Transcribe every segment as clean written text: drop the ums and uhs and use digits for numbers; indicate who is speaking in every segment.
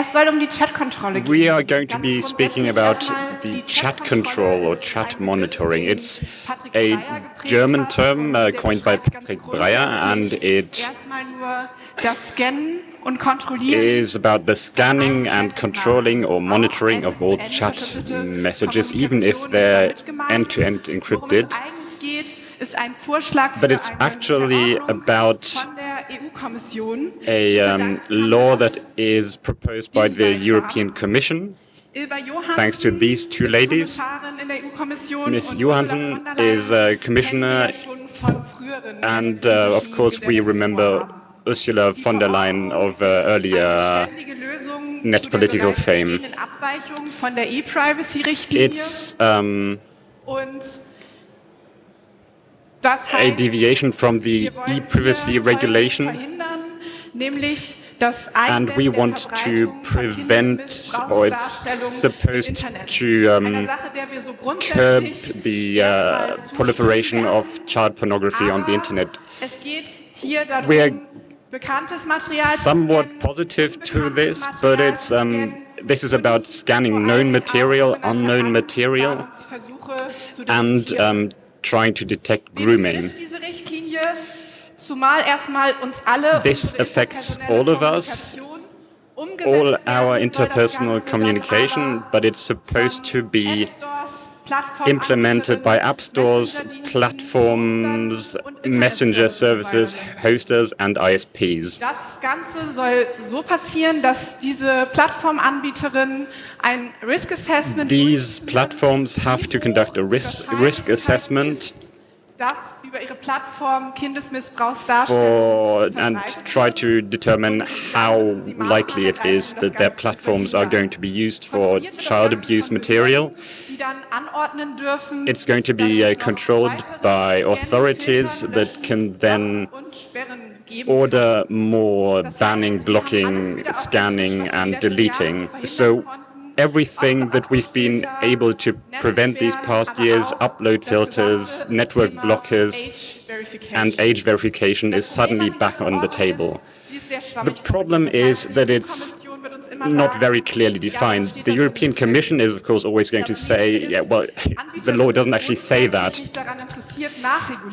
Speaker 1: Es soll die Chatkontrolle gehen.
Speaker 2: We are going to be speaking about the chat control or chat monitoring. It's a German term coined by Patrick Breyer, and it is about the scanning and controlling or monitoring of all chat messages, even if they're end-to-end encrypted. But it's actually about a law that is proposed by the European Commission, thanks to these two ladies. Ms. Johansson is a commissioner, and of course we remember Ursula von der Leyen of earlier net political fame. It's a deviation from the e-privacy regulation, and we want to prevent, or it's supposed to curb the proliferation of child pornography on the internet. We are somewhat positive to this, but it's this is about scanning known material, unknown material, and trying to detect grooming. This affects all of us, all our interpersonal communication, but it's supposed to be implemented by app stores, platforms, messenger services, hosters and ISPs.
Speaker 1: Das Ganze soll so passieren, dass diese Plattformanbieterinnen ein Risk Assessment
Speaker 2: These platforms have to conduct a risk assessment
Speaker 1: über ihre Plattform Kindesmissbrauchsdarstellungen
Speaker 2: and try to determine how likely it is that their platforms are going to be used for child abuse material. It's going to be controlled by authorities that can then order more banning, blocking, scanning and deleting. So everything that we've been able to prevent these past years, upload filters, network blockers, and age verification is suddenly back on the table. The problem is that it's not very clearly defined. The European Commission is, of course, always going to say, yeah, well, the law doesn't actually say that.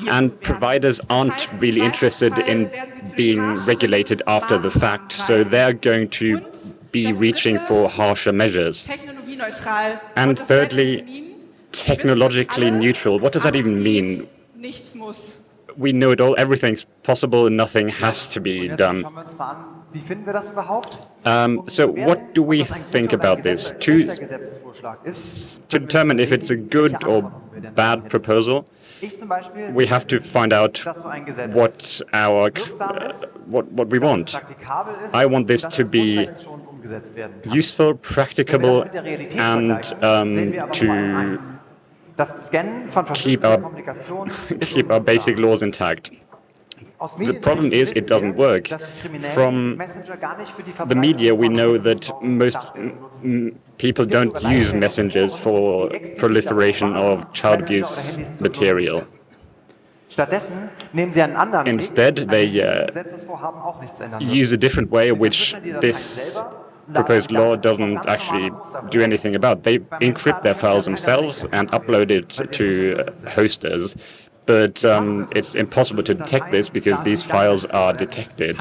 Speaker 2: And providers aren't really interested in being regulated after the fact, so they're going to be reaching for harsher measures. And thirdly, technologically neutral. What does that even mean? We know it all, everything's possible and nothing has to be done. So what do we think about this? To determine if it's a good or bad proposal, we have to find out what we want. I want this to be useful, practicable, and to keep our basic laws intact. The problem is it doesn't work. From the media, we know that most people don't use messengers for proliferation of child abuse material. Instead, they use a different way, which this proposed law doesn't actually do anything about. They encrypt their files themselves and upload it to hosters. But it's impossible to detect this because these files are encrypted.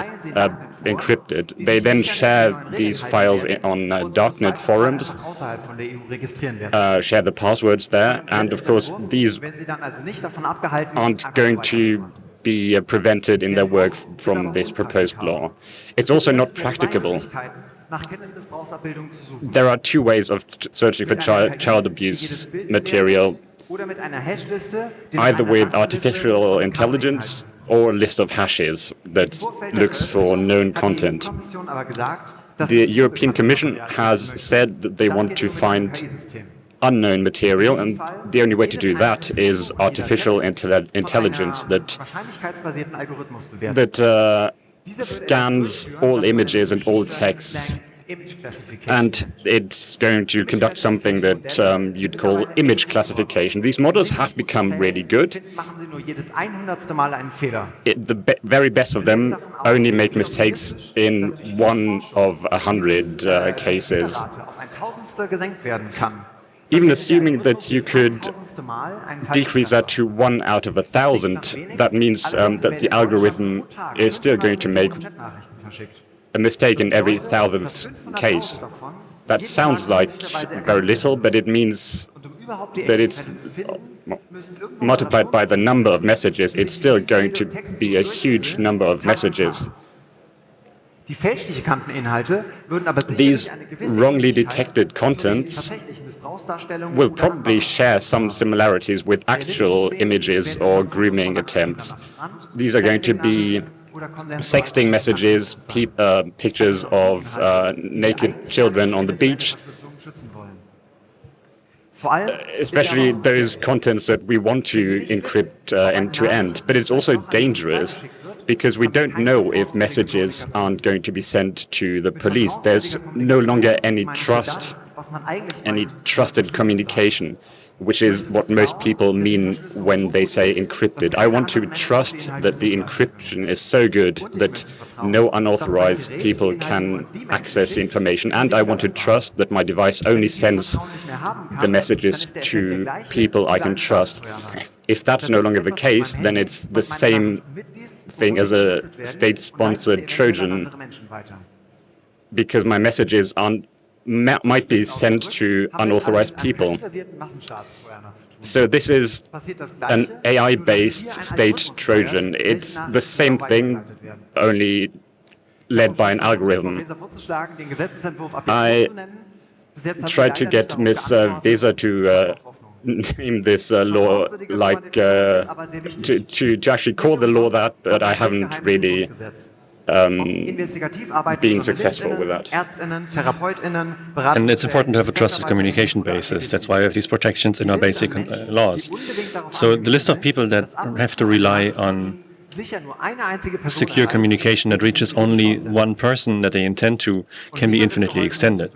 Speaker 2: They then share these files on darknet forums, share the passwords there, and of course these aren't going to be prevented in their work from this proposed law. It's also not practicable. There are two ways of searching for child abuse material, either with artificial intelligence or a list of hashes that looks for known content. The European Commission has said that they want to find unknown material, and the only way to do that is artificial intelligence that scans all images and all texts and it's going to conduct something that you'd call image classification. These models have become really good. The very best of them only make mistakes in 1 of 100 cases. Even assuming that you could decrease that to 1 out of 1,000, that means that the algorithm is still going to make a mistake in every 1,000th case. That sounds like very little, but it means that it's multiplied by the number of messages. It's still going to be a huge number of messages. These wrongly detected contents will probably share some similarities with actual images or grooming attempts. These are going to be sexting messages, pictures of naked children on the beach, especially those contents that we want to encrypt end-to-end. But it's also dangerous because we don't know if messages aren't going to be sent to the police. There's no longer any trust, any trusted communication, which is what most people mean when they say encrypted. I want to trust that the encryption is so good that no unauthorized people can access information, and I want to trust that my device only sends the messages to people I can trust. If that's no longer the case, then it's the same thing as a state-sponsored Trojan, because my messages might be sent to unauthorized people. So this is an AI-based state Trojan. It's the same thing, only led by an algorithm. I tried to get Ms. Weser to name this law like to actually call the law that, but I haven't really being successful with that.
Speaker 3: And it's important to have a trusted communication basis. That's why we have these protections in our basic laws. So the list of people that have to rely on secure communication that reaches only one person that they intend to can be infinitely extended.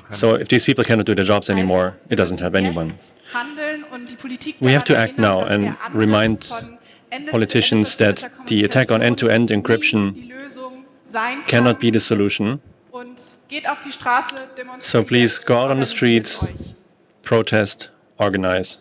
Speaker 3: So if these people cannot do their jobs anymore, it doesn't help anyone. We have to act now and remind politicians that the attack on end-to-end encryption cannot be the solution. So please go out on the streets, protest, organize.